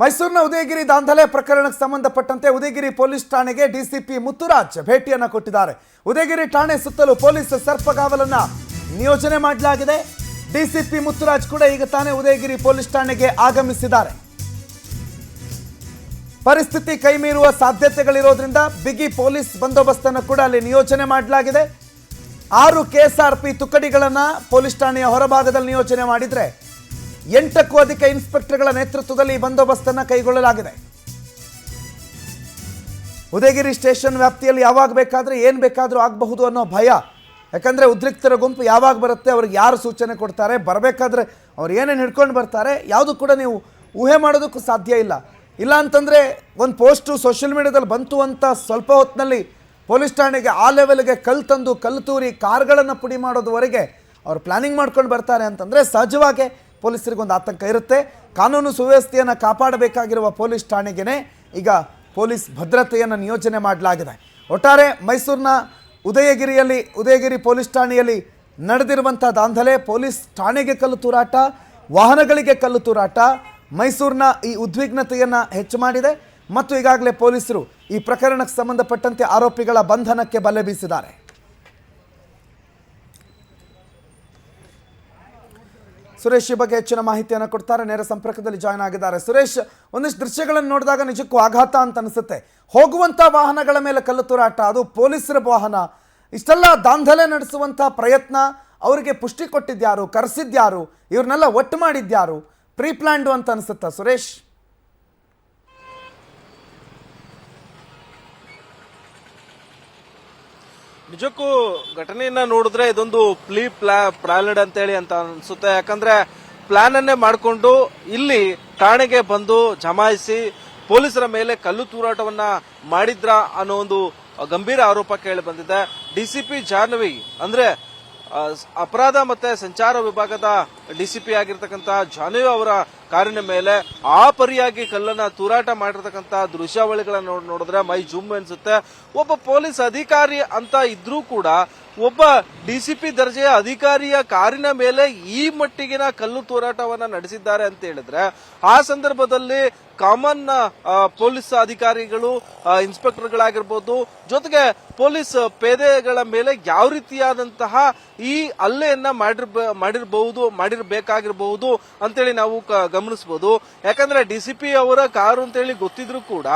ಮೈಸೂರಿನ ಉದಯಗಿರಿ ದಾಂಧಲೆ ಪ್ರಕರಣಕ್ಕೆ ಸಂಬಂಧಪಟ್ಟಂತೆ ಉದಯಗಿರಿ ಪೊಲೀಸ್ ಠಾಣೆಗೆ ಡಿಸಿಪಿ ಮುತ್ತುರಾಜ್ ಭೇಟಿಯನ್ನ ಕೊಟ್ಟಿದ್ದಾರೆ. ಉದಯಗಿರಿ ಠಾಣೆ ಸುತ್ತಲೂ ಪೊಲೀಸ್ ಸರ್ಪಗಾವಲನ್ನ ನಿಯೋಜನೆ ಮಾಡಲಾಗಿದೆ. ಡಿಸಿಪಿ ಮುತ್ತುರಾಜ್ ಕೂಡ ಈಗ ತಾನೇ ಉದಯಗಿರಿ ಪೊಲೀಸ್ ಠಾಣೆಗೆ ಆಗಮಿಸಿದ್ದಾರೆ. ಪರಿಸ್ಥಿತಿ ಕೈಮೀರುವ ಸಾಧ್ಯತೆಗಳಿರೋದ್ರಿಂದ ಬಿಗಿ ಪೊಲೀಸ್ ಬಂದೋಬಸ್ತನ್ನು ಕೂಡ ಅಲ್ಲಿ ನಿಯೋಜನೆ ಮಾಡಲಾಗಿದೆ. 6 ಕೆಎಸ್ಆರ್ಪಿ ತುಕಡಿಗಳನ್ನ ಪೊಲೀಸ್ ಠಾಣೆಯ ಹೊರಭಾಗದಲ್ಲಿ ನಿಯೋಜನೆ ಮಾಡಿದ್ರೆ 8ಕ್ಕೂ ಅಧಿಕ ಇನ್ಸ್ಪೆಕ್ಟರ್ಗಳ ನೇತೃತ್ವದಲ್ಲಿ ಬಂದೋಬಸ್ತನ್ನು ಕೈಗೊಳ್ಳಲಾಗಿದೆ. ಉದಯಗಿರಿ ಸ್ಟೇಷನ್ ವ್ಯಾಪ್ತಿಯಲ್ಲಿ ಯಾವಾಗ ಬೇಕಾದ್ರೆ ಏನು ಬೇಕಾದರೂ ಆಗಬಹುದು ಅನ್ನೋ ಭಯ. ಯಾಕಂದರೆ ಉದ್ರಿಕ್ತರ ಗುಂಪು ಯಾವಾಗ ಬರುತ್ತೆ, ಅವ್ರಿಗೆ ಯಾರು ಸೂಚನೆ ಕೊಡ್ತಾರೆ, ಬರಬೇಕಾದ್ರೆ ಅವ್ರು ಏನೇನು ಹಿಡ್ಕೊಂಡು ಬರ್ತಾರೆ ಯಾವುದು ಕೂಡ ನೀವು ಊಹೆ ಮಾಡೋದಕ್ಕೂ ಸಾಧ್ಯ ಇಲ್ಲ. ಇಲ್ಲ ಅಂತಂದರೆ ಒಂದು ಪೋಸ್ಟು ಸೋಷಿಯಲ್ ಮೀಡಿಯಾದಲ್ಲಿ ಬಂತು ಅಂತ ಸ್ವಲ್ಪ ಹೊತ್ತಿನಲ್ಲಿ ಪೊಲೀಸ್ ಠಾಣೆಗೆ ಆ ಲೆವೆಲ್ಗೆ ಕಲ್ಲು ತಂದು ಕಲ್ಲು ತೂರಿ ಕಾರ್ಗಳನ್ನು ಪುಡಿ ಮಾಡೋದುವರೆಗೆ ಅವ್ರು ಪ್ಲಾನಿಂಗ್ ಮಾಡ್ಕೊಂಡು ಬರ್ತಾರೆ ಅಂತಂದರೆ ಸಹಜವಾಗಿ ಪೊಲೀಸರಿಗೊಂದು ಆತಂಕ ಇರುತ್ತೆ. ಕಾನೂನು ಸುವ್ಯವಸ್ಥೆಯನ್ನು ಕಾಪಾಡಬೇಕಾಗಿರುವ ಪೊಲೀಸ್ ಠಾಣೆಗೆ ಈಗ ಪೊಲೀಸ್ ಭದ್ರತೆಯನ್ನು ನಿಯೋಜನೆ ಮಾಡಲಾಗಿದೆ. ಒಟ್ಟಾರೆ ಮೈಸೂರಿನ ಉದಯಗಿರಿ ಪೊಲೀಸ್ ಠಾಣೆಯಲ್ಲಿ ನಡೆದಿರುವಂಥ ದಾಂಧಲೆ, ಪೊಲೀಸ್ ಠಾಣೆಗೆ ಕಲ್ಲು ತೂರಾಟ, ವಾಹನಗಳಿಗೆ ಕಲ್ಲು ತೂರಾಟ ಮೈಸೂರಿನ ಈ ಉದ್ವಿಗ್ನತೆಯನ್ನು ಹೆಚ್ಚು ಮಾಡಿದೆ. ಮತ್ತು ಈಗಾಗಲೇ ಪೊಲೀಸರು ಈ ಪ್ರಕರಣಕ್ಕೆ ಸಂಬಂಧಪಟ್ಟಂತೆ ಆರೋಪಿಗಳ ಬಂಧನಕ್ಕೆ ಬಲೆ ಬೀಸಿದ್ದಾರೆ. ಸುರೇಶ್ ಈ ಬಗ್ಗೆ ಹೆಚ್ಚಿನ ಮಾಹಿತಿಯನ್ನು ಕೊಡ್ತಾರೆ, ನೇರ ಸಂಪರ್ಕದಲ್ಲಿ ಜಾಯ್ನ್ ಆಗಿದ್ದಾರೆ. ಸುರೇಶ್, ಒಂದಿಷ್ಟು ದೃಶ್ಯಗಳನ್ನು ನೋಡಿದಾಗ ನಿಜಕ್ಕೂ ಆಘಾತ ಅಂತ ಅನಿಸುತ್ತೆ. ಹೋಗುವಂಥ ವಾಹನಗಳ ಮೇಲೆ ಕಲ್ಲು ತೂರಾಟ, ಅದು ಪೊಲೀಸರ ವಾಹನ. ಇಷ್ಟೆಲ್ಲ ದಾಂಧಲೆ ನಡೆಸುವಂಥ ಪ್ರಯತ್ನ ಅವರಿಗೆ ಪುಷ್ಟಿ ಕೊಟ್ಟಿದ್ಯಾರು, ಕರೆಸಿದ್ಯಾರು, ಇವ್ರನ್ನೆಲ್ಲ ಒಟ್ಟು ಮಾಡಿದ್ಯಾರು? ಪ್ರೀ ಪ್ಲಾನ್ಡು ಅಂತ ಅನಿಸುತ್ತಾ ಸುರೇಶ್? ನಿಜಕ್ಕೂ ಘಟನೆಯನ್ನ ನೋಡಿದ್ರೆ ಇದೊಂದು ಪ್ಲಾನ್ಡ್ ಅಂತೇಳಿ ಅಂತ ಅನ್ಸುತ್ತೆ. ಯಾಕಂದ್ರೆ ಪ್ಲಾನ್ ಅನ್ನೇ ಮಾಡಿಕೊಂಡು ಇಲ್ಲಿ ಠಾಣೆಗೆ ಬಂದು ಜಮಾಯಿಸಿ ಪೊಲೀಸರ ಮೇಲೆ ಕಲ್ಲು ತೂರಾಟವನ್ನ ಮಾಡಿದ್ರ ಅನ್ನೋ ಒಂದು ಗಂಭೀರ ಆರೋಪ ಕೇಳಿ ಬಂದಿದೆ. ಡಿಸಿಪಿ ಜಾಹ್ನವಿ ಅಂದ್ರೆ ಅಪರಾಧ ಮತ್ತೆ ಸಂಚಾರ ವಿಭಾಗದ ಡಿಸಿಪಿ ಆಗಿರ್ತಕ್ಕಂಥ ಜಾಹ್ನವಿ ಅವರ ಕಾರಿನ ಮೇಲೆ ಆ ಪರಿಯಾಗಿ ಕಲ್ಲನ್ನ ತೂರಾಟ ಮಾಡಿರ್ತಕ್ಕಂಥ ದೃಶ್ಯಾವಳಿಗಳನ್ನ ನೋಡಿದ್ರೆ ಮೈ ಜುಮ್ ಅನ್ಸುತ್ತೆ. ಒಬ್ಬ ಪೊಲೀಸ್ ಅಧಿಕಾರಿ ಅಂತ ಇದ್ರೂ ಕೂಡ ಒಬ್ಬ ಡಿಸಿಪಿ ದರ್ಜೆಯ ಅಧಿಕಾರಿಯ ಕಾರಿನ ಮೇಲೆ ಈ ಮಟ್ಟಿಗಿನ ಕಲ್ಲು ತೂರಾಟವನ್ನ ನಡೆಸಿದ್ದಾರೆ ಅಂತ ಹೇಳಿದ್ರೆ ಆ ಸಂದರ್ಭದಲ್ಲಿ ಕಾಮನ್ ಪೊಲೀಸ್ ಅಧಿಕಾರಿಗಳು, ಇನ್ಸ್ಪೆಕ್ಟರ್ಗಳಾಗಿರ್ಬೋದು, ಜೊತೆಗೆ ಪೊಲೀಸ್ ಪೇದೆಗಳ ಮೇಲೆ ಯಾವ ರೀತಿಯಾದಂತಹ ಈ ಹಲ್ಲೆಯನ್ನ ಮಾಡಿರಬೇಕಾಗಿರಬಹುದು ಅಂತೇಳಿ ನಾವು ಗಮನಿಸಬಹುದು. ಯಾಕಂದ್ರೆ ಡಿಸಿಪಿ ಅವರ ಕಾರು ಅಂತೇಳಿ ಗೊತ್ತಿದ್ರು ಕೂಡ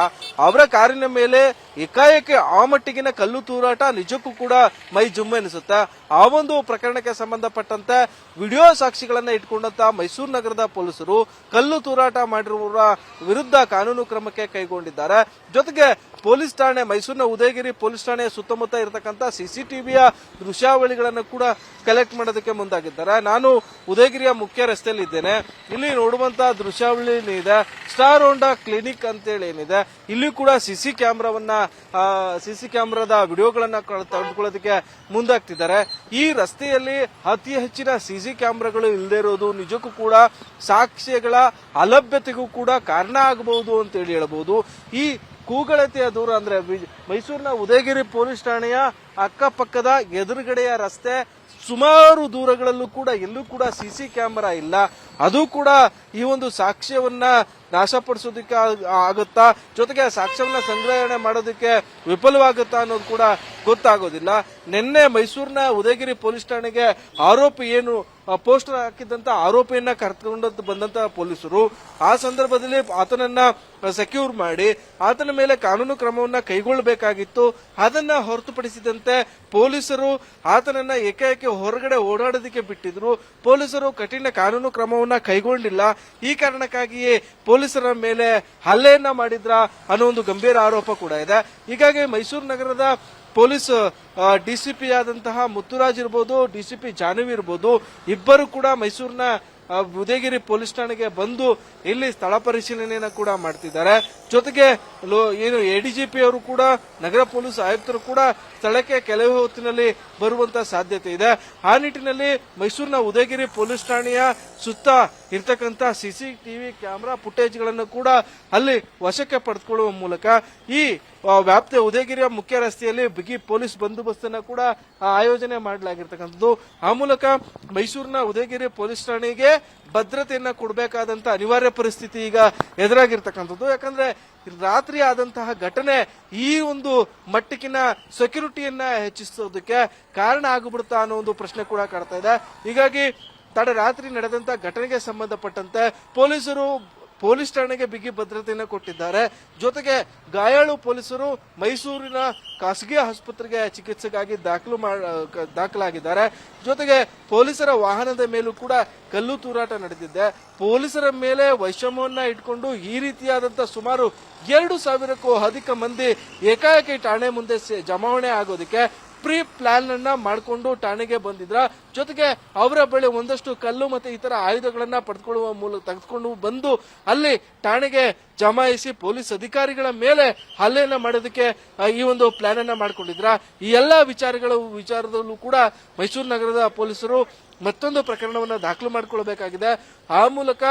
ಅವರ ಕಾರಿನ ಮೇಲೆ ಏಕಾಏಕಿ ಆ ಮಟ್ಟಿಗಿನ ಕಲ್ಲು ತೂರಾಟ ನಿಜಕ್ಕೂ ಕೂಡ ಮೈ ಜುಮ್ಮೆ ಅನಿಸುತ್ತೆ. ಆ ಒಂದು ಪ್ರಕರಣಕ್ಕೆ ಸಂಬಂಧಪಟ್ಟಂತೆ ವಿಡಿಯೋ ಸಾಕ್ಷಿಗಳನ್ನ ಇಟ್ಕೊಂಡಂತ ಮೈಸೂರು ನಗರದ ಪೊಲೀಸರು ಕಲ್ಲು ತೂರಾಟ ಮಾಡಿರುವವರ ವಿರುದ್ಧ ಕಾನೂನು ಕ್ರಮಕ್ಕೆ ಕೈಗೊಂಡಿದ್ದಾರೆ. ಜೊತೆಗೆ ಪೊಲೀಸ್ ಠಾಣೆ, ಮೈಸೂರಿನ ಉದಯಗಿರಿ ಪೊಲೀಸ್ ಠಾಣೆಯ ಸುತ್ತಮುತ್ತ ಇರತಕ್ಕಂಥ ಸಿಸಿಟಿವಿಯ ದೃಶ್ಯಾವಳಿಗಳನ್ನು ಕೂಡ ಕಲೆಕ್ಟ್ ಮಾಡೋದಕ್ಕೆ ಮುಂದಾಗಿದ್ದಾರೆ. ನಾನು ಉದಯಗಿರಿಯ ಮುಖ್ಯ ರಸ್ತೆಯಲ್ಲಿ ಇದ್ದೇನೆ. ಇಲ್ಲಿ ನೋಡುವಂತಹ ದೃಶ್ಯಾವಳಿ ಏನಿದೆ, ಸ್ಟಾರ್ ಹೋಂಡಾ ಕ್ಲಿನಿಕ್ ಅಂತೇಳಿ ಏನಿದೆ, ಇಲ್ಲಿ ಕೂಡ ಸಿಸಿ ಕ್ಯಾಮ್ರಾದ ವಿಡಿಯೋಗಳನ್ನ ತೆಗೆದುಕೊಳ್ಳೋದಕ್ಕೆ ಮುಂದಾಗ್ತಿದ್ದಾರೆ. ಈ ರಸ್ತೆಯಲ್ಲಿ ಅತಿ ಹೆಚ್ಚಿನ ಸಿಸಿ ಕ್ಯಾಮ್ರಾಗಳು ಇಲ್ಲದೆ ಇರೋದು ನಿಜಕ್ಕೂ ಕೂಡ ಸಾಕ್ಷ್ಯಗಳ ಅಲಭ್ಯತೆಗೂ ಕೂಡ ಕಾರಣ ಆಗಬಹುದು ಅಂತೇಳಿ ಹೇಳಬಹುದು. ಈ ಕೂಗಳತೆಯ ದೂರ ಅಂದ್ರೆ ಮೈಸೂರಿನ ಉದಯಗಿರಿ ಪೊಲೀಸ್ ಠಾಣೆಯ ಅಕ್ಕಪಕ್ಕದ ಎದುರುಗಡೆಯ ರಸ್ತೆ ಸುಮಾರು ದೂರಗಳಲ್ಲೂ ಕೂಡ ಎಲ್ಲೂ ಕೂಡ ಸಿಸಿ ಕ್ಯಾಮೆರಾ ಇಲ್ಲ. ಅದು ಕೂಡ ಈ ಒಂದು ಸಾಕ್ಷ್ಯವನ್ನ ನಾಶಪಡಿಸೋದಕ್ಕೆ ಆಗುತ್ತಾ, ಜೊತೆಗೆ ಸಾಕ್ಷ್ಯವನ್ನ ಸಂಗ್ರಹಣೆ ಮಾಡೋದಕ್ಕೆ ವಿಫಲವಾಗುತ್ತಾ ಅನ್ನೋದು ಕೂಡ ಗೊತ್ತಾಗೋದಿಲ್ಲ. ನಿನ್ನೆ ಮೈಸೂರಿನ ಉದಯಗಿರಿ ಪೊಲೀಸ್ ಠಾಣೆಗೆ ಆರೋಪಿ ಏನು ಪೋಸ್ಟರ್ ಹಾಕಿದ್ದಂತ ಆರೋಪಿಯನ್ನ ಕರೆದುಕೊಂಡು ಬಂದಂತ ಪೊಲೀಸರು ಆ ಸಂದರ್ಭದಲ್ಲಿ ಆತನನ್ನ ಸೆಕ್ಯೂರ್ ಮಾಡಿ ಆತನ ಮೇಲೆ ಕಾನೂನು ಕ್ರಮವನ್ನ ಕೈಗೊಳ್ಳಬೇಕಾಗಿತ್ತು. ಅದನ್ನ ಹೊರತುಪಡಿಸಿದಂತೆ ಪೊಲೀಸರು ಆತನನ್ನ ಏಕಾಏಕಿ ಹೊರಗಡೆ ಓಡಾಡೋದಕ್ಕೆ ಬಿಟ್ಟಿದ್ರು. ಪೊಲೀಸರು ಕಠಿಣ ಕಾನೂನು ಕ್ರಮವನ್ನ ಕೈಗೊಂಡಿಲ್ಲ. ಈ ಕಾರಣಕ್ಕಾಗಿಯೇ ಪೊಲೀಸರ ಮೇಲೆ ಹಲ್ಲೆಯನ್ನ ಮಾಡಿದ್ರ ಅನ್ನೋ ಒಂದು ಗಂಭೀರ ಆರೋಪ ಕೂಡ ಇದೆ. ಹೀಗಾಗಿ ಮೈಸೂರು ನಗರದ ಪೊಲೀಸ್ ಡಿಸಿಪಿ ಆದಂತಹ ಮುತ್ತುರಾಜ್ ಇರ್ಬೋದು, ಡಿಸಿಪಿ ಜಾಹ್ನವಿ ಇರ್ಬೋದು, ಇಬ್ಬರು ಕೂಡ ಮೈಸೂರಿನ ಉದಯಗಿರಿ ಪೊಲೀಸ್ ಠಾಣೆಗೆ ಬಂದು ಇಲ್ಲಿ ಸ್ಥಳ ಪರಿಶೀಲನೆಯನ್ನ ಕೂಡ ಮಾಡ್ತಿದ್ದಾರೆ. ಜೊತೆಗೆ ಏನು ಎಡಿಜಿಪಿ ಅವರು ಕೂಡ, ನಗರ ಪೊಲೀಸ್ ಆಯುಕ್ತರು ಕೂಡ ಸ್ಥಳಕ್ಕೆ ಕೆಲವೇ ಹೊತ್ತಿನಲ್ಲಿ ಬರುವಂತಹ ಸಾಧ್ಯತೆ ಇದೆ. ಆ ನಿಟ್ಟಿನಲ್ಲಿ ಮೈಸೂರಿನ ಉದಯಗಿರಿ ಪೊಲೀಸ್ ಠಾಣೆಯ ಸುತ್ತ ಇರ್ತಕ್ಕಂಥ ಸಿಸಿಟಿವಿ ಕ್ಯಾಮೆರಾ ಫುಟೇಜ್ಗಳನ್ನು ಕೂಡ ಅಲ್ಲಿ ವಶಕ್ಕೆ ಪಡೆದುಕೊಳ್ಳುವ ಮೂಲಕ ಈ ವ್ಯಾಪ್ತಿಯ ಉದಯಗಿರಿಯ ಮುಖ್ಯ ರಸ್ತೆಯಲ್ಲಿ ಬಿಗಿ ಪೊಲೀಸ್ ಬಂದೋಬಸ್ತನ್ನ ಕೂಡ ಆಯೋಜನೆ ಮಾಡಲಾಗಿರ್ತಕ್ಕಂಥದ್ದು. ಆ ಮೂಲಕ ಮೈಸೂರಿನ ಉದಯಗಿರಿ ಪೊಲೀಸ್ ಠಾಣೆಗೆ ಭದ್ರತೆಯನ್ನ ಕೊಡಬೇಕಾದಂತ ಅನಿವಾರ್ಯ ಪರಿಸ್ಥಿತಿ ಈಗ ಎದುರಾಗಿರ್ತಕ್ಕಂಥದ್ದು. ಯಾಕಂದ್ರೆ ರಾತ್ರಿ ಆದಂತಹ ಘಟನೆ ಈ ಒಂದು ಮಟ್ಟಿಗಿನ ಸೆಕ್ಯೂರಿಟಿಯನ್ನ ಹೆಚ್ಚಿಸೋದಕ್ಕೆ ಕಾರಣ ಆಗಿಬಿಡುತ್ತಾ ಅನ್ನೋ ಒಂದು ಪ್ರಶ್ನೆ ಕೂಡ ಕಾಡ್ತಾ ಇದೆ. ಹೀಗಾಗಿ ರಾತ್ರಿ ನಡೆದಂತ ಘಟನೆಗೆ ಸಂಬಂಧಪಟ್ಟಂತೆ ಪೊಲೀಸರು ಪೊಲೀಸ್ ಠಾಣೆಗೆ ಬಿಗಿ ಭದ್ರತೆಯನ್ನು ಕೊಟ್ಟಿದ್ದಾರೆ. ಜೊತೆಗೆ ಗಾಯಾಳು ಪೊಲೀಸರು ಮೈಸೂರಿನ ಖಾಸಗಿ ಆಸ್ಪತ್ರೆಗೆ ಚಿಕಿತ್ಸೆಗಾಗಿ ದಾಖಲಾಗಿದ್ದಾರೆ. ಜೊತೆಗೆ ಪೊಲೀಸರ ವಾಹನದ ಮೇಲೂ ಕೂಡ ಕಲ್ಲು ತೂರಾಟ ನಡೆದಿದೆ. ಪೊಲೀಸರ ಮೇಲೆ ವೈಷಮ್ಯವನ್ನ ಇಟ್ಕೊಂಡು ಈ ರೀತಿಯಾದಂತಹ ಸುಮಾರು 2,000ಕ್ಕೂ ಅಧಿಕ ಮಂದಿ ಏಕಾಏಕಿ ಠಾಣೆ ಮುಂದೆ ಜಮಾವಣೆ ಆಗೋದಕ್ಕೆ ಪ್ರೀ ಪ್ಲಾನ್ ಅನ್ನ ಮಾಡಿಕೊಂಡು ಠಾಣೆಗೆ ಬಂದಿದ್ರ. ಜೊತೆಗೆ ಅವರ ಬಳಿ ಒಂದಷ್ಟು ಕಲ್ಲು ಮತ್ತೆ ಇತರ ಆಯುಧಗಳನ್ನ ಪಡೆದುಕೊಳ್ಳುವ ಮೂಲಕ ತೆಗೆದುಕೊಂಡು ಬಂದು ಅಲ್ಲಿ ಠಾಣೆಗೆ ಜಮಾಯಿಸಿ ಪೊಲೀಸ್ ಅಧಿಕಾರಿಗಳ ಮೇಲೆ ಹಲ್ಲೆಯನ್ನ ಮಾಡೋದಕ್ಕೆ ಈ ಒಂದು ಪ್ಲಾನ್ ಅನ್ನ ಮಾಡಿಕೊಂಡಿದ್ರ. ಈ ಎಲ್ಲಾ ವಿಚಾರದಲ್ಲೂ ಕೂಡ ಮೈಸೂರು ನಗರದ ಪೊಲೀಸರು ಮತ್ತೊಂದು ಪ್ರಕರಣವನ್ನ ದಾಖಲು ಮಾಡಿಕೊಳ್ಳಬೇಕಾಗಿದೆ. ಆ ಮೂಲಕ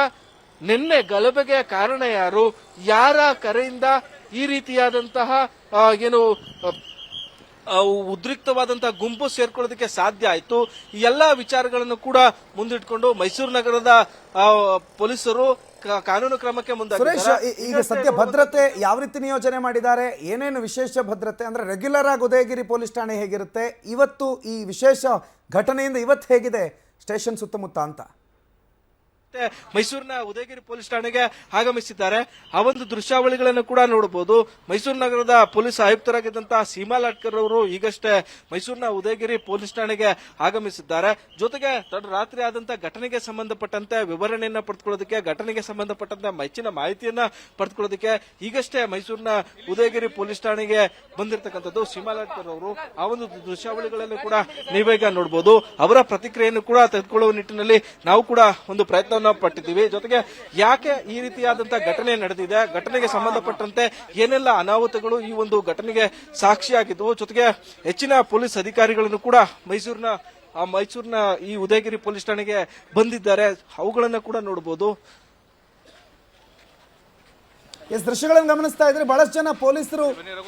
ನಿನ್ನೆ ಗಲಭೆಗೆ ಕಾರಣ ಯಾರು, ಯಾರ ಕರೆಯಿಂದ ಈ ರೀತಿಯಾದಂತಹ ಉದ್ರಿಕ್ತವಾದಂತಹ ಗುಂಪು ಸೇರ್ಕೊಳ್ಳೋದಕ್ಕೆ ಸಾಧ್ಯ ಆಯಿತು, ಈ ಎಲ್ಲಾ ವಿಚಾರಗಳನ್ನು ಕೂಡ ಮುಂದಿಟ್ಕೊಂಡು ಮೈಸೂರು ನಗರದ ಪೊಲೀಸರು ಕಾನೂನು ಕ್ರಮಕ್ಕೆ ಮುಂದಾಗಿದ್ದಾರೆ. ಈಗ ಸದ್ಯ ಭದ್ರತೆ ಯಾವ ರೀತಿ ನಿಯೋಜನೆ ಮಾಡಿದ್ದಾರೆ, ಏನೇನು ವಿಶೇಷ ಭದ್ರತೆ ಅಂದ್ರೆ ರೆಗ್ಯುಲರ್ ಆಗಿ ಉದಯಗಿರಿ ಪೊಲೀಸ್ ಠಾಣೆ ಹೇಗಿರುತ್ತೆ, ಇವತ್ತು ಈ ವಿಶೇಷ ಘಟನೆಯಿಂದ ಇವತ್ತು ಹೇಗಿದೆ ಸ್ಟೇಷನ್ ಸುತ್ತಮುತ್ತ ಅಂತ? ಮೈಸೂರಿನ ಉದಯಗಿರಿ ಪೊಲೀಸ್ ಠಾಣೆಗೆ ಆಗಮಿಸಿದ್ದಾರೆ. ಆ ಒಂದು ದೃಶ್ಯಾವಳಿಗಳನ್ನು ಕೂಡ ನೋಡಬಹುದು. ಮೈಸೂರು ನಗರದ ಪೊಲೀಸ್ ಆಯುಕ್ತರಾಗಿದ್ದಂತಹ ಸೀಮಾ ಲಾಟ್ಕರ್ ಅವರು ಈಗಷ್ಟೇ ಮೈಸೂರಿನ ಉದಯಗಿರಿ ಪೊಲೀಸ್ ಠಾಣೆಗೆ ಆಗಮಿಸಿದ್ದಾರೆ. ಜೊತೆಗೆ ರಾತ್ರಿ ಆದಂತಹ ಘಟನೆಗೆ ಸಂಬಂಧಪಟ್ಟಂತೆ ವಿವರಣೆಯನ್ನ ಪಡೆದುಕೊಳ್ಳೋದಕ್ಕೆ, ಘಟನೆಗೆ ಸಂಬಂಧಪಟ್ಟಂತೆ ಹೆಚ್ಚಿನ ಮಾಹಿತಿಯನ್ನ ಪಡೆದುಕೊಳ್ಳೋದಕ್ಕೆ ಈಗಷ್ಟೇ ಮೈಸೂರಿನ ಉದಯಗಿರಿ ಪೊಲೀಸ್ ಠಾಣೆಗೆ ಬಂದಿರತಕ್ಕಂಥದ್ದು ಸೀಮಾ ಲಾಟ್ಕರ್ ಅವರು. ಆ ಒಂದು ದೃಶ್ಯಾವಳಿಗಳನ್ನು ಕೂಡ ನೀವೀಗ ನೋಡಬಹುದು. ಅವರ ಪ್ರತಿಕ್ರಿಯೆಯನ್ನು ಕೂಡ ತೆಗೆದುಕೊಳ್ಳುವ ನಿಟ್ಟಿನಲ್ಲಿ ನಾವು ಕೂಡ ಒಂದು ಪ್ರಯತ್ನ ಪಟ್ಟಿದ್ದೀವಿ. ಜೊತೆಗೆ ಯಾಕೆ ಈ ರೀತಿಯಾದಂತಹ ಘಟನೆ ನಡೆದಿದೆ, ಘಟನೆಗೆ ಸಂಬಂಧಪಟ್ಟಂತೆ ಏನೆಲ್ಲ ಅನಾಹುತಗಳು ಈ ಒಂದು ಘಟನೆಗೆ ಸಾಕ್ಷಿಯಾಗಿದ್ದವು, ಜೊತೆಗೆ ಹೆಚ್ಚಿನ ಪೊಲೀಸ್ ಅಧಿಕಾರಿಗಳನ್ನು ಕೂಡ ಮೈಸೂರಿನ ಈ ಉದಯಗಿರಿ ಪೊಲೀಸ್ ಠಾಣೆಗೆ ಬಂದಿದ್ದಾರೆ. ಅವುಗಳನ್ನ ಕೂಡ ನೋಡಬಹುದು. ದೃಶ್ಯಗಳನ್ನು ಗಮನಿಸ್ತಾ ಇದ್ರೆ ಬಹಳಷ್ಟು ಜನ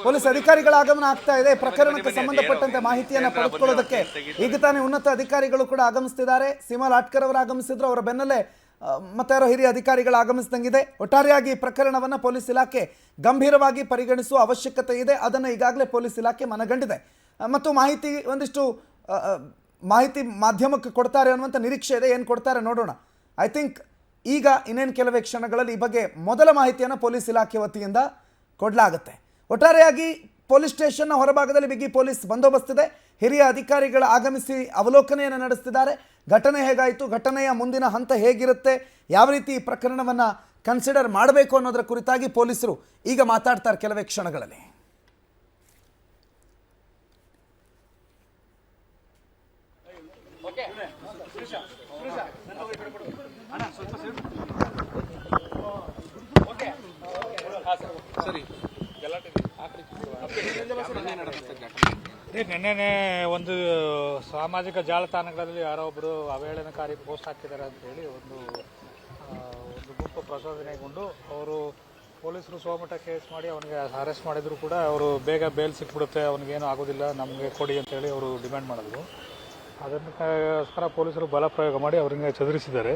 ಪೊಲೀಸ್ ಅಧಿಕಾರಿಗಳ ಆಗಮನ ಆಗ್ತಾ ಇದೆ. ಪ್ರಕರಣಕ್ಕೆ ಸಂಬಂಧಪಟ್ಟಂತೆ ಮಾಹಿತಿಯನ್ನ ಪಡೆದುಕೊಳ್ಳೋದಕ್ಕೆ ಈಗ ತಾನೇ ಉನ್ನತ ಅಧಿಕಾರಿಗಳು ಕೂಡ ಆಗಮಿಸುತ್ತಿದ್ದಾರೆ. ಸೀಮಾ ಲಾಟ್ಕರ್ ಅವರು ಆಗಮಿಸಿದ್ರು, ಅವರ ಬೆನ್ನಲ್ಲೇ ಮತ್ತಾರೋ ಹಿರಿಯ ಅಧಿಕಾರಿಗಳು ಆಗಮಿಸಿದಂಗಿದೆ. ಒಟ್ಟಾರೆಯಾಗಿ ಪ್ರಕರಣವನ್ನ ಪೊಲೀಸ್ ಇಲಾಖೆ ಗಂಭೀರವಾಗಿ ಪರಿಗಣಿಸುವ ಅವಶ್ಯಕತೆ ಇದೆ. ಅದನ್ನು ಈಗಾಗಲೇ ಪೊಲೀಸ್ ಇಲಾಖೆ ಮನಗಂಡಿದೆ ಮತ್ತು ಒಂದಿಷ್ಟು ಮಾಹಿತಿ ಮಾಧ್ಯಮಕ್ಕೆ ಕೊಡ್ತಾರೆ ಅನ್ನುವಂಥ ನಿರೀಕ್ಷೆ ಇದೆ. ಏನು ಕೊಡ್ತಾರೆ ನೋಡೋಣ. ಐ ಥಿಂಕ್ ಈಗ ಇನ್ನೇನು ಕೆಲವೇ ಕ್ಷಣಗಳಲ್ಲಿ ಈ ಬಗ್ಗೆ ಮೊದಲ ಮಾಹಿತಿಯನ್ನು ಪೊಲೀಸ್ ಇಲಾಖೆ ವತಿಯಿಂದ ಕೊಡಲಾಗುತ್ತೆ. ಒಟ್ಟಾರೆಯಾಗಿ ಪೊಲೀಸ್ ಸ್ಟೇಷನ್ನ ಹೊರಭಾಗದಲ್ಲಿ ಬಿಗಿ ಪೊಲೀಸ್ ಬಂದೋಬಸ್ತಿದೆ. ಹಿರಿಯ ಅಧಿಕಾರಿಗಳ ಆಗಮಿಸಿ ಅವಲೋಕನೆಯನ್ನು ನಡೆಸ್ತಿದ್ದಾರೆ. ಘಟನೆ ಹೇಗಾಯಿತು, ಘಟನೆಯ ಮುಂದಿನ ಹಂತ ಹೇಗಿರುತ್ತೆ, ಯಾವ ರೀತಿ ಈ ಪ್ರಕರಣವನ್ನು ಕನ್ಸಿಡರ್ ಮಾಡಬೇಕು ಅನ್ನೋದರ ಕುರಿತಾಗಿ ಪೊಲೀಸರು ಈಗ ಮಾತಾಡ್ತಾರೆ ಕೆಲವೇ ಕ್ಷಣಗಳಲ್ಲಿ. ನಿನ್ನೆ ಒಂದು ಸಾಮಾಜಿಕ ಜಾಲತಾಣಗಳಲ್ಲಿ ಯಾರೋ ಒಬ್ಬರು ಅವಹೇಳನಕಾರಿ ಪೋಸ್ಟ್ ಹಾಕಿದ್ದಾರೆ ಅಂತ ಹೇಳಿ ಒಂದು ಗುಂಪು ಪ್ರಚೋದನೆಗೊಂಡು ಅವರು ಪೊಲೀಸರು ಸೋಮಠ ಕೇಸ್ ಮಾಡಿ ಅವನಿಗೆ ಅರೆಸ್ಟ್ ಮಾಡಿದ್ರು ಕೂಡ ಅವರು ಬೇಗ ಬೇಲ್ ಸಿಕ್ಬಿಡುತ್ತೆ, ಅವನಿಗೇನು ಆಗೋದಿಲ್ಲ, ನಮಗೆ ಕೊಡಿ ಅಂತೇಳಿ ಅವರು ಡಿಮ್ಯಾಂಡ್ ಮಾಡಿದ್ರು. ಅದಕ್ಕೋಸ್ಕರ ಪೊಲೀಸರು ಬಲ ಪ್ರಯೋಗ ಮಾಡಿ ಅವರಿಗೆ ಚದುರಿಸಿದ್ದಾರೆ.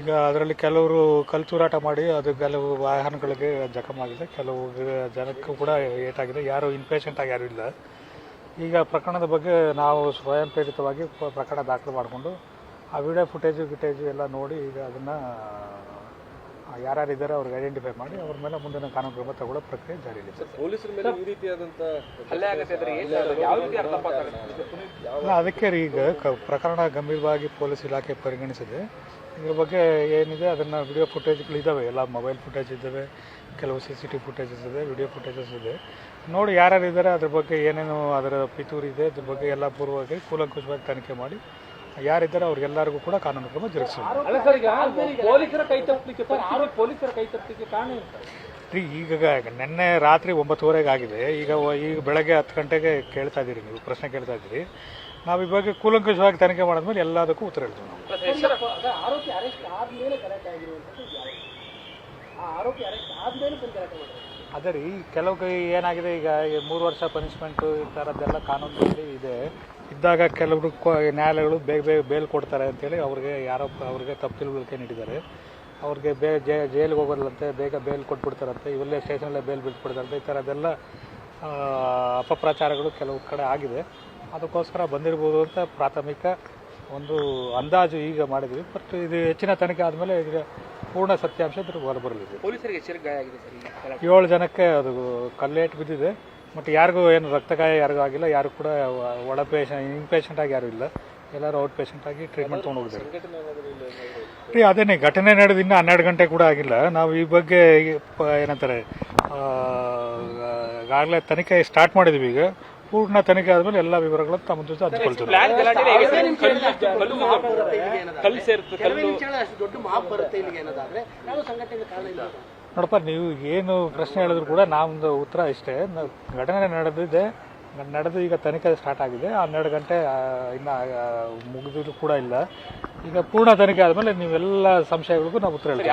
ಈಗ ಅದರಲ್ಲಿ ಕೆಲವರು ಕಲ್ತೂರಾಟ ಮಾಡಿ ಕೆಲವು ವಾಹನಗಳಿಗೆ ಜಖಮಾಗಿದೆ, ಕೆಲವು ಜನಕ್ಕೂ ಕೂಡ ಏಟಾಗಿದೆ. ಯಾರು ಇನ್ಪೇಷೆಂಟ್ ಆಗಿ ಯಾರೂ ಇಲ್ಲ. ಈಗ ಪ್ರಕರಣದ ಬಗ್ಗೆ ನಾವು ಸ್ವಯಂ ಪ್ರೇರಿತವಾಗಿ ಪ್ರಕರಣ ದಾಖಲು ಮಾಡಿಕೊಂಡು ಆ ವಿಡಿಯೋ ಫುಟೇಜು ಎಲ್ಲ ನೋಡಿ ಈಗ ಅದನ್ನು ಯಾರ್ಯಾರಿದ್ದಾರೆ ಅವ್ರಿಗೆ ಐಡೆಂಟಿಫೈ ಮಾಡಿ ಅವ್ರ ಮೇಲೆ ಮುಂದಿನ ಕಾನೂನು ಕ್ರಮ ತಗೊಳ್ಳೋ ಪ್ರಕ್ರಿಯೆ ಜಾರಿಯಲ್ಲಿದೆ. ಅದಕ್ಕೆ ಈಗ ಪ್ರಕರಣ ಗಂಭೀರವಾಗಿ ಪೊಲೀಸ್ ಇಲಾಖೆ ಪರಿಗಣಿಸಿದೆ. ಇದ್ರ ಬಗ್ಗೆ ಏನಿದೆ ಅದನ್ನು ವಿಡಿಯೋ ಫುಟೇಜ್ಗಳು ಇದ್ದಾವೆ, ಎಲ್ಲ ಮೊಬೈಲ್ ಫುಟೇಜ್ ಇದ್ದಾವೆ, ಕೆಲವು CCTV ಫುಟೇಜಸ್ ಇದೆ, ವಿಡಿಯೋ ಫುಟೇಜಸ್ ಇದೆ. ನೋಡಿ ಯಾರ್ಯಾರು ಇದ್ದಾರೆ, ಅದ್ರ ಬಗ್ಗೆ ಏನೇನು ಅದರ ಪಿತೂರಿ ಇದೆ, ಅದ್ರ ಬಗ್ಗೆ ಎಲ್ಲ ಪೂರ್ವವಾಗಿ ಕೂಲಂಕುಷವಾಗಿ ತನಿಖೆ ಮಾಡಿ ಯಾರಿದ್ದಾರೆ ಅವ್ರಿಗೆಲ್ಲರಿಗೂ ಕೂಡ ಕಾನೂನು ಕ್ರಮ ಜರುಗಿಸೋದು. ಈಗ ನಿನ್ನೆ ರಾತ್ರಿ 9:30 ಆಗಿದೆ. ಈಗ ಬೆಳಗ್ಗೆ 10 ಗಂಟೆಗೆ ಕೇಳ್ತಾ ಇದ್ದೀರಿ, ನೀವು ಪ್ರಶ್ನೆ ಕೇಳ್ತಾ ಇದ್ದೀರಿ. ನಾವು ಈ ಬಗ್ಗೆ ಕೂಲಂಕುಷವಾಗಿ ತನಿಖೆ ಮಾಡಿದ್ಮೇಲೆ ಎಲ್ಲದಕ್ಕೂ ಉತ್ತರ ಹೇಳ್ತೀವಿ. ಅದೇ ರೀ ಕೆಲವು ಏನಾಗಿದೆ ಈಗ 3 ವರ್ಷ ಪನಿಷ್ಮೆಂಟು ಈ ಥರದ್ದೆಲ್ಲ ಕಾನೂನಲ್ಲಿ ಇದೆ ಇದ್ದಾಗ ಕೆಲವರು ನ್ಯಾಯಾಲಯಗಳು ಬೇಗ ಬೇಗ ಬೇಲ್ ಕೊಡ್ತಾರೆ ಅಂತೇಳಿ ಅವ್ರಿಗೆ ತಪ್ಪು ತಿಳುವಳಿಕೆ ನೀಡಿದ್ದಾರೆ. ಅವ್ರಿಗೆ ಜೈಲಿಗೆ ಹೋಗೋದಿಲ್ಲಂತೆ, ಬೇಗ ಬೇಲ್ ಕೊಟ್ಬಿಡ್ತಾರಂತೆ, ಇವೆಲ್ಲೇ ಸ್ಟೇಷನಲ್ಲೇ ಬೇಲ್ ಬಿಟ್ಬಿಡ್ತಾರಂತೆ. ಈ ಥರದ್ದೆಲ್ಲ ಅಪಪ್ರಚಾರಗಳು ಕೆಲವು ಕಡೆ ಆಗಿದೆ. ಅದಕ್ಕೋಸ್ಕರ ಬಂದಿರ್ಬೋದು ಅಂತ ಪ್ರಾಥಮಿಕ ಒಂದು ಅಂದಾಜು ಈಗ ಮಾಡಿದ್ವಿ. ಬಟ್ ಇದು ಹೆಚ್ಚಿನ ತನಿಖೆ ಆದಮೇಲೆ ಈಗ ಪೂರ್ಣ ಸತ್ಯಾಂಶ ಹೊರಬರಲಿದೆ. ಪೊಲೀಸರಿಗೆ ಎಚ್ಚರ ಗಾಯ ಆಗಿದೆ ಸರ್. 7 ಜನಕ್ಕೆ ಅದು ಕಲ್ಲೇಟು ಬಿದ್ದಿದೆ. ಬಟ್ ಯಾರಿಗೂ ಏನು ರಕ್ತಗಾಯ ಯಾರಿಗೂ ಆಗಿಲ್ಲ. ಯಾರು ಕೂಡ ಒಳ ಇನ್ ಪೇಷಂಟ್ ಆಗಿ ಯಾರೂ ಇಲ್ಲ. ಎಲ್ಲರೂ ಔಟ್ ಪೇಷಂಟ್ ಆಗಿ ಟ್ರೀಟ್ಮೆಂಟ್ ತೊಗೊಂಡು ಹೋಗಿದ್ದಾರೆ. ಅದೇನೇ ಘಟನೆ ನಡೆದು ಇನ್ನೂ 12 ಗಂಟೆ ಕೂಡ ಆಗಿಲ್ಲ. ನಾವು ಈ ಬಗ್ಗೆ ಏನಂತಾರೆ ಈಗಾಗಲೇ ತನಿಖೆ ಸ್ಟಾರ್ಟ್ ಮಾಡಿದ್ವಿ. ಈಗ ಪೂರ್ಣ ತನಿಖೆ ಆದಮೇಲೆ ಎಲ್ಲ ವಿವರಗಳನ್ನು ತಮ್ಮ ಜೊತೆ ಹಂಚ್ಕೊಳ್ತೀವಿ. ನೋಡಪ್ಪ, ನೀವು ಏನು ಪ್ರಶ್ನೆ ಹೇಳಿದ್ರು ಕೂಡ ನಮ್ಮದು ಉತ್ತರ ಇಷ್ಟೇ. ಘಟನೆ ನಡೆದು ಈಗ ತನಿಖೆ ಸ್ಟಾರ್ಟ್ ಆಗಿದೆ. 12 ಗಂಟೆ ಇನ್ನು ಮುಗಿದು ಕೂಡ ಇಲ್ಲ. ಈಗ ಪೂರ್ಣ ತನಿಖೆ ಆದಮೇಲೆ ನೀವೆಲ್ಲ ಸಂಶಯಗಳಿಗೂ ನಾವು ಉತ್ತರ ಹೇಳ್ತೀವಿ.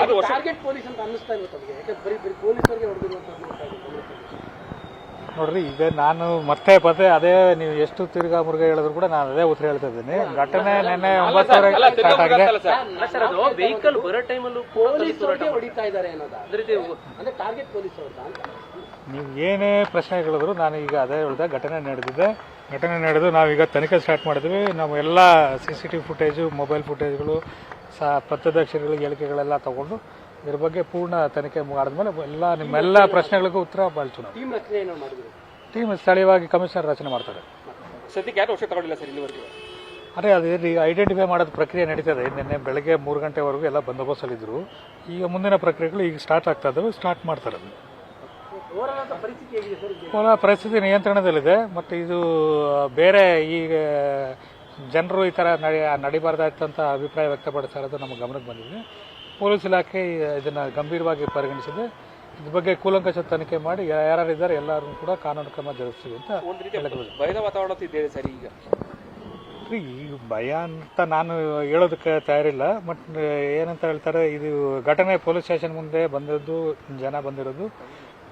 ನೋಡ್ರಿ, ಈಗ ನಾನು ಮತ್ತೆ ಅದೇ ನೀವು ಎಷ್ಟು ತಿರ್ಗಾ ಮುರುಗ ಹೇಳಿದ್ರು ಕೂಡ ನಾನು ಅದೇ ಉತ್ತರ ಹೇಳ್ತಾ ಇದ್ದೀನಿ. ಘಟನೆ ನಿನ್ನೆ 9:00 ಸ್ಟಾರ್ಟ್ ಆಗಿದೆ. ನೀವು ಏನೇ ಪ್ರಶ್ನೆ ಹೇಳಿದ್ರು ನಾನು ಈಗ ಅದೇ ಹೇಳಿದೆ. ಘಟನೆ ನಡೆದು ನಾವೀಗ ತನಿಖೆ ಸ್ಟಾರ್ಟ್ ಮಾಡಿದ್ವಿ. ನಾವು ಎಲ್ಲ CCTV ಫುಟೇಜು, ಮೊಬೈಲ್ ಫುಟೇಜ್ಗಳು, ಪ್ರತ್ಯಕ್ಷಗಳ ಹೇಳಿಕೆಗಳೆಲ್ಲ ತಗೊಂಡು ಇದ್ರ ಬಗ್ಗೆ ಪೂರ್ಣ ತನಿಖೆ ಮಾಡಿದ್ಮೇಲೆ ನಿಮ್ಮೆಲ್ಲ ಪ್ರಶ್ನೆಗಳಿಗೂ ಉತ್ತರ ಬಾಳ್ತು. ಟೀಮ್ ಸ್ಥಳೀಯವಾಗಿ ಕಮಿಷನರ್ ರಚನೆ ಮಾಡ್ತಾರೆ. ಸದ್ಯಕ್ಕೆ ಯಾರು ವರ್ಷ ತಗೊಂಡಿಲ್ಲ ಸರ್ ಇಲ್ಲಿವರೆಗೂ. ಅದೇ ಐಡೆಂಟಿಫೈ ಮಾಡೋದು ಪ್ರಕ್ರಿಯೆ ನಡೀತದೆ. ನಿನ್ನೆ ಬೆಳಗ್ಗೆ 3 ಗಂಟೆವರೆಗೂ ಎಲ್ಲ ಬಂದೋಬಸ್ತಲ್ಲಿದ್ದರು. ಈಗ ಮುಂದಿನ ಪ್ರಕ್ರಿಯೆಗಳು ಈಗ ಸ್ಟಾರ್ಟ್ ಆಗ್ತಾ ಇದ್ದಾವೆ. ಸ್ಟಾರ್ಟ್ ಮಾಡ್ತಾರೆ. ಪರಿಸ್ಥಿತಿ ನಿಯಂತ್ರಣದಲ್ಲಿದೆ. ಮತ್ತು ಇದು ಬೇರೆ ಈಗ ಜನರು ಈ ಥರ ನಡಿಬಾರ್ದಾಯ್ತಂತ ಅಭಿಪ್ರಾಯ ವ್ಯಕ್ತಪಡಿಸ್ತಾ ಇರೋದು ನಮ್ಮ ಗಮನಕ್ಕೆ ಬಂದಿದೆ. ಪೊಲೀಸ್ ಇಲಾಖೆ ಇದನ್ನು ಗಂಭೀರವಾಗಿ ಪರಿಗಣಿಸಿದೆ. ಇದ್ರ ಬಗ್ಗೆ ಕೂಲಂಕಷ ತನಿಖೆ ಮಾಡಿ ಯಾರ್ಯಾರಿದ್ದಾರೆ ಎಲ್ಲರೂ ಕೂಡ ಕಾನೂನು ಕ್ರಮ ಜರುಗಿಸ್ತೀವಿ ಅಂತ. ಭಯದ ವಾತಾವರಣ ಇದ್ದೇವೆ ಸರ್. ಈಗ ಭಯ ಅಂತ ನಾನು ಹೇಳೋದಕ್ಕೆ ತಯಾರಿಲ್ಲ. ಬಟ್ ಏನಂತ ಹೇಳ್ತಾರೆ, ಇದು ಘಟನೆ ಪೊಲೀಸ್ ಸ್ಟೇಷನ್ ಮುಂದೆ ಜನ ಬಂದಿರೋದು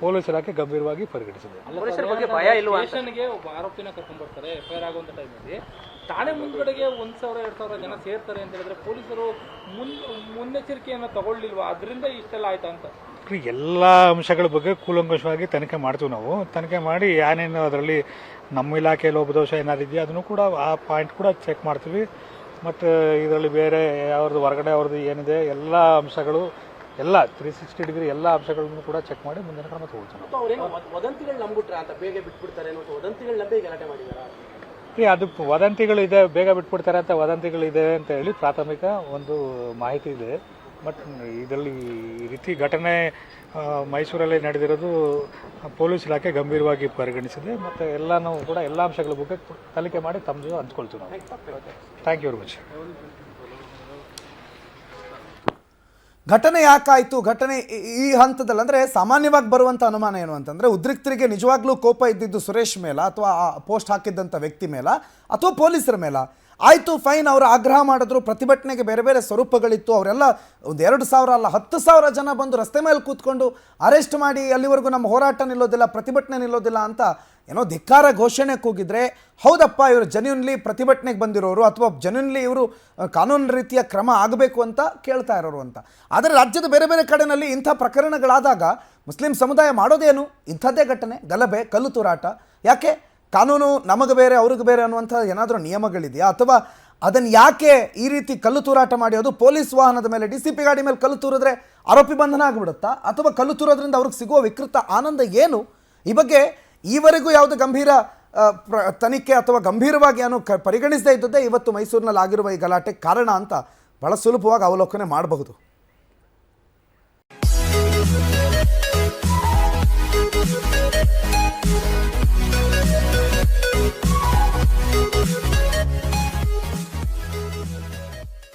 ಪೊಲೀಸ್ ಇಲಾಖೆ ಗಂಭೀರವಾಗಿ ಪರಿಗಣಿಸಿದೆ. ಸ್ಟೇಷನ್ಗೆ ಒಬ್ಬ ಆರೋಪಿನ ಕರ್ಕೊಂಡು ಬರ್ತಾರೆ FIR ಆಗುವಂಥ ಟೈಮಲ್ಲಿ. ಠಾಣೆ ಮುಂದ್ಗಡೆಗೆ 1,000-2,000 ಜನ ಸೇರ್ತಾರೆ ಅಂತ ಹೇಳಿದ್ರೆ ಪೊಲೀಸರು ಮುನ್ನೆಚ್ಚರಿಕೆಯನ್ನು ತಗೊಳ್ಳಿಲ್ವಾ? ಅದರಿಂದ ಇಷ್ಟೆಲ್ಲ ಆಯ್ತಾ ಅಂತ. ಎಲ್ಲ ಅಂಶಗಳ ಬಗ್ಗೆ ಕೂಲಂಕಷವಾಗಿ ತನಿಖೆ ಮಾಡ್ತೀವಿ ನಾವು. ತನಿಖೆ ಮಾಡಿ ಏನೇನು ಅದರಲ್ಲಿ ನಮ್ಮ ಇಲಾಖೆ ಲೋಪದೋಷ ಏನಾದ್ರು ಇದೆಯಾ ಅದನ್ನು ಕೂಡ ಆ ಪಾಯಿಂಟ್ ಕೂಡ ಚೆಕ್ ಮಾಡ್ತೀವಿ. ಮತ್ತು ಇದರಲ್ಲಿ ಬೇರೆ ಅವ್ರದ್ದು ಹೊರಗಡೆ ಅವ್ರದ್ದು ಏನಿದೆ ಎಲ್ಲ ಅಂಶಗಳು ಎಲ್ಲ 360 ಡಿಗ್ರಿ ಎಲ್ಲ ಅಂಶಗಳನ್ನು ಕೂಡ ಚೆಕ್ ಮಾಡಿ ಮುಂದಿನ ಕ್ರಮ ತಗೊಳ್ತೀವಿ. ಅದು ವದಂತಿಗಳಿದೆ, ಬೇಗ ಬಿಟ್ಬಿಡ್ತಾರೆ ಅಂತ ವದಂತಿಗಳಿದೆ ಅಂತ ಹೇಳಿ ಪ್ರಾಥಮಿಕ ಒಂದು ಮಾಹಿತಿ ಇದೆ. ಬಟ್ ಇದರಲ್ಲಿ ಈ ರೀತಿ ಘಟನೆ ಮೈಸೂರಲ್ಲಿ ನಡೆದಿರೋದು ಪೊಲೀಸ್ ಇಲಾಖೆ ಗಂಭೀರವಾಗಿ ಪರಿಗಣಿಸಿದೆ. ಮತ್ತು ಎಲ್ಲನೂ ಕೂಡ ಎಲ್ಲ ಅಂಶಗಳ ಬಗ್ಗೆ ತನಿಖೆ ಮಾಡಿ ತಮ್ಮ ಜೊತೆ ಹಂಚ್ಕೊಳ್ತೀವಿ ನಾವು. Thank you very much. ಘಟನೆ ಯಾಕಾಯಿತು, ಘಟನೆ ಈ ಹಂತದಲ್ಲಿ ಅಂದರೆ ಸಾಮಾನ್ಯವಾಗಿ ಬರುವಂಥ ಅನುಮಾನ ಏನು ಅಂತಂದರೆ, ಉದ್ರಿಕ್ತರಿಗೆ ನಿಜವಾಗ್ಲೂ ಕೋಪ ಇದ್ದಿದ್ದು ಸುರೇಶ್ ಮೇಲ ಅಥವಾ ಆ ಪೋಸ್ಟ್ ಹಾಕಿದ್ದಂಥ ವ್ಯಕ್ತಿ ಮೇಲ ಅಥವಾ ಪೊಲೀಸರ ಮೇಲ? ಆಯಿತು, ಫೈನ್, ಅವರು ಆಗ್ರಹ ಮಾಡಿದ್ರು, ಪ್ರತಿಭಟನೆಗೆ ಬೇರೆ ಬೇರೆ ಸ್ವರೂಪಗಳಿತ್ತು. ಅವರೆಲ್ಲ 2,000 ಅಲ್ಲ 10,000 ಜನ ಬಂದು ರಸ್ತೆ ಮೇಲೆ ಕೂತ್ಕೊಂಡು ಅರೆಸ್ಟ್ ಮಾಡಿ ಅಲ್ಲಿವರೆಗೂ ನಮ್ಮ ಹೋರಾಟ ನಿಲ್ಲೋದಿಲ್ಲ, ಪ್ರತಿಭಟನೆ ನಿಲ್ಲೋದಿಲ್ಲ ಅಂತ ಏನೋ ಧಿಕ್ಕಾರ ಘೋಷಣೆ ಕೂಗಿದ್ರೆ, ಹೌದಪ್ಪ ಇವರು ಜೆನ್ಯೂನ್ಲಿ ಪ್ರತಿಭಟನೆಗೆ ಬಂದಿರೋರು ಅಥವಾ ಜೆನ್ಯೂನ್ಲಿ ಇವರು ಕಾನೂನು ರೀತಿಯ ಕ್ರಮ ಆಗಬೇಕು ಅಂತ ಕೇಳ್ತಾ ಇರೋರು ಅಂತ. ಆದರೆ ರಾಜ್ಯದ ಬೇರೆ ಬೇರೆ ಕಡೆಯಲ್ಲಿ ಇಂಥ ಪ್ರಕರಣಗಳಾದಾಗ ಮುಸ್ಲಿಂ ಸಮುದಾಯ ಮಾಡೋದೇನು? ಇಂಥದ್ದೇ ಘಟನೆ, ಗಲಭೆ, ಕಲ್ಲು ತೂರಾಟ. ಯಾಕೆ? ಕಾನೂನು ನಮಗೆ ಬೇರೆ ಅವ್ರಿಗೆ ಬೇರೆ ಅನ್ನುವಂಥ ಏನಾದರೂ ನಿಯಮಗಳಿದೆಯಾ? ಅಥವಾ ಅದನ್ನು ಯಾಕೆ ಈ ರೀತಿ ಕಲ್ಲು ತೂರಾಟ ಮಾಡಿ ಅದು ಪೊಲೀಸ್ ವಾಹನದ ಮೇಲೆ DCP ಗಾಡಿ ಮೇಲೆ ಕಲ್ಲು ತೂರಿದ್ರೆ ಆರೋಪಿ ಬಂಧನ ಆಗಿಬಿಡುತ್ತಾ? ಅಥವಾ ಕಲ್ಲು ತೂರೋದ್ರಿಂದ ಅವ್ರಿಗೆ ಸಿಗುವ ವಿಕೃತ ಆನಂದ ಏನು? ಈ ಬಗ್ಗೆ ಈವರೆಗೂ ಯಾವುದೇ ಗಂಭೀರ ತನಿಖೆ ಅಥವಾ ಗಂಭೀರವಾಗಿ ಏನು ಪರಿಗಣಿಸದೇ ಇದ್ದದ್ದೇ ಇವತ್ತು ಮೈಸೂರಿನಲ್ಲಿ ಆಗಿರುವ ಈ ಗಲಾಟೆ ಕಾರಣ ಅಂತ ಬಹಳ ಸುಲಭವಾಗಿ ಅವಲೋಕನೆ ಮಾಡಬಹುದು.